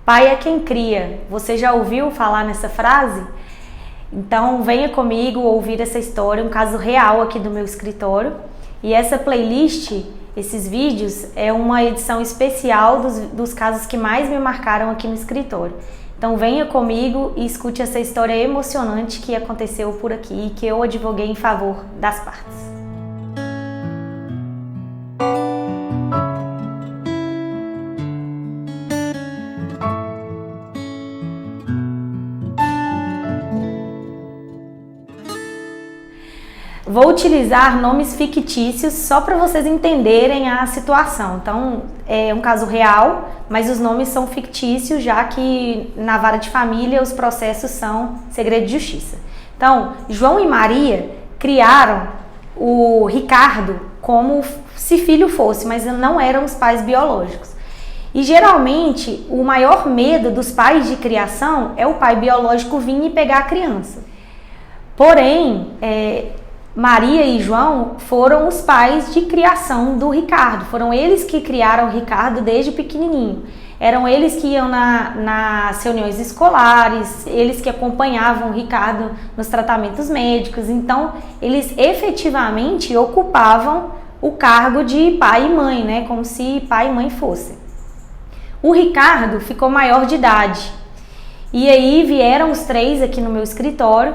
Pai é quem cria. Você já ouviu falar nessa frase? Então venha comigo ouvir essa história, um caso real aqui do meu escritório. E essa playlist, esses vídeos, é uma edição especial dos casos que mais me marcaram aqui no escritório. Então venha comigo e escute essa história emocionante que aconteceu por aqui e que eu advoguei em favor das partes. Vou utilizar nomes fictícios só para vocês entenderem a situação. Então, é um caso real, mas os nomes são fictícios, já que na vara de família os processos são segredo de justiça. Então, João e Maria criaram o Ricardo como se filho fosse, mas não eram os pais biológicos. E geralmente, o maior medo dos pais de criação é o pai biológico vir e pegar a criança. Porém, Maria e João foram os pais de criação do Ricardo, foram eles que criaram o Ricardo desde pequenininho. Eram eles que iam nas reuniões escolares, eles que acompanhavam o Ricardo nos tratamentos médicos. Então, eles efetivamente ocupavam o cargo de pai e mãe, né? Como se pai e mãe fossem. O Ricardo ficou maior de idade e aí vieram os três aqui no meu escritório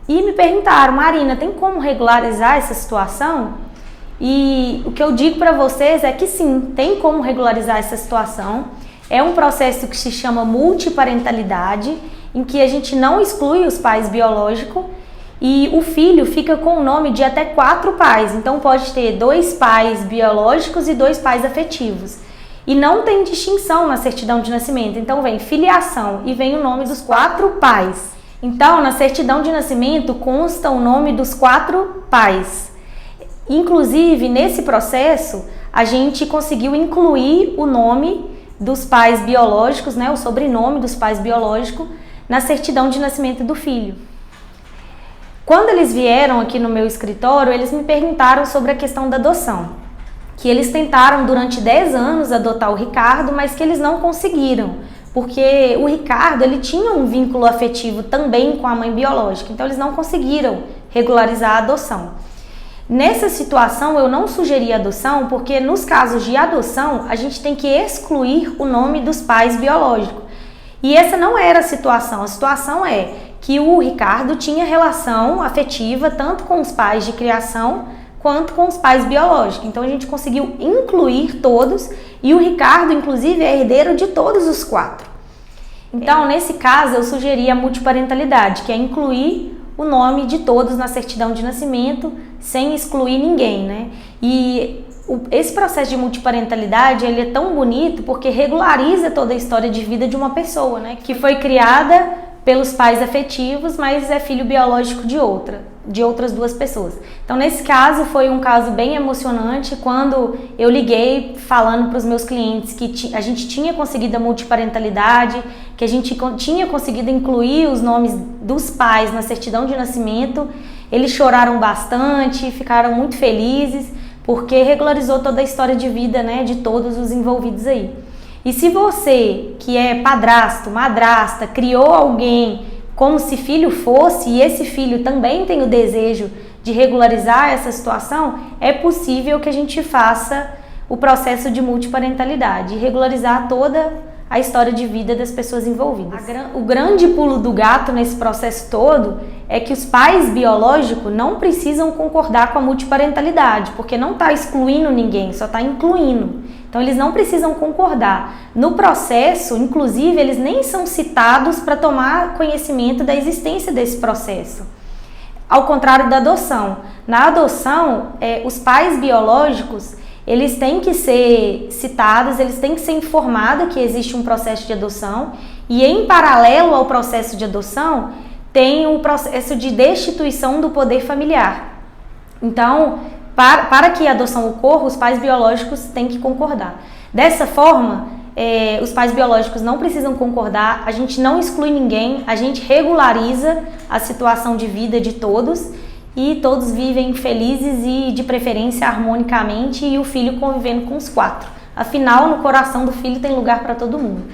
e me perguntaram: Marina, tem como regularizar essa situação? E o que eu digo para vocês é que sim, tem como regularizar essa situação. É um processo que se chama multiparentalidade, em que a gente não exclui os pais biológicos e o filho fica com o nome de até 4 pais. Então pode ter 2 pais biológicos e 2 pais afetivos. E não tem distinção na certidão de nascimento. Então vem filiação e vem o nome dos 4 pais. Então, na certidão de nascimento consta o nome dos 4 pais. Inclusive, nesse processo, a gente conseguiu incluir o nome dos pais biológicos, né, o sobrenome dos pais biológicos, na certidão de nascimento do filho. Quando eles vieram aqui no meu escritório, eles me perguntaram sobre a questão da adoção. Que eles tentaram durante 10 anos adotar o Ricardo, mas que eles não conseguiram. Porque o Ricardo, ele tinha um vínculo afetivo também com a mãe biológica, então eles não conseguiram regularizar a adoção. Nessa situação, eu não sugeri adoção, porque nos casos de adoção, a gente tem que excluir o nome dos pais biológicos. E essa não era a situação é que o Ricardo tinha relação afetiva tanto com os pais de criação quanto com os pais biológicos. Então a gente conseguiu incluir todos e o Ricardo, inclusive, é herdeiro de todos os 4. Então, nesse caso, eu sugeri a multiparentalidade, que é incluir o nome de todos na certidão de nascimento, sem excluir ninguém, né? E esse processo de multiparentalidade, ele é tão bonito porque regulariza toda a história de vida de uma pessoa, né? Que foi criada pelos pais afetivos, mas é filho biológico de outras 2 pessoas. Então, nesse caso, foi um caso bem emocionante quando eu liguei falando para os meus clientes que a gente tinha conseguido a multiparentalidade, que a gente tinha conseguido incluir os nomes dos pais na certidão de nascimento. Eles choraram bastante, ficaram muito felizes, porque regularizou toda a história de vida, né, de todos os envolvidos aí. E se você, que é padrasto, madrasta, criou alguém como se filho fosse e esse filho também tem o desejo de regularizar essa situação, é possível que a gente faça o processo de multiparentalidade e regularizar toda a história de vida das pessoas envolvidas. O grande pulo do gato nesse processo todo é que os pais biológicos não precisam concordar com a multiparentalidade, porque não está excluindo ninguém, só está incluindo. Então, eles não precisam concordar. No processo, inclusive, eles nem são citados para tomar conhecimento da existência desse processo. Ao contrário da adoção. Na adoção, os pais biológicos, eles têm que ser citados, eles têm que ser informados que existe um processo de adoção e, em paralelo ao processo de adoção, tem o processo de destituição do poder familiar. Então, para que a adoção ocorra, os pais biológicos têm que concordar. Dessa forma, os pais biológicos não precisam concordar, a gente não exclui ninguém, a gente regulariza a situação de vida de todos e todos vivem felizes e, de preferência, harmonicamente e o filho convivendo com os 4. Afinal, no coração do filho tem lugar para todo mundo.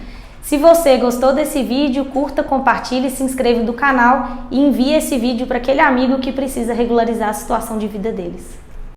Se você gostou desse vídeo, curta, compartilhe, se inscreva no canal e envie esse vídeo para aquele amigo que precisa regularizar a situação de vida deles.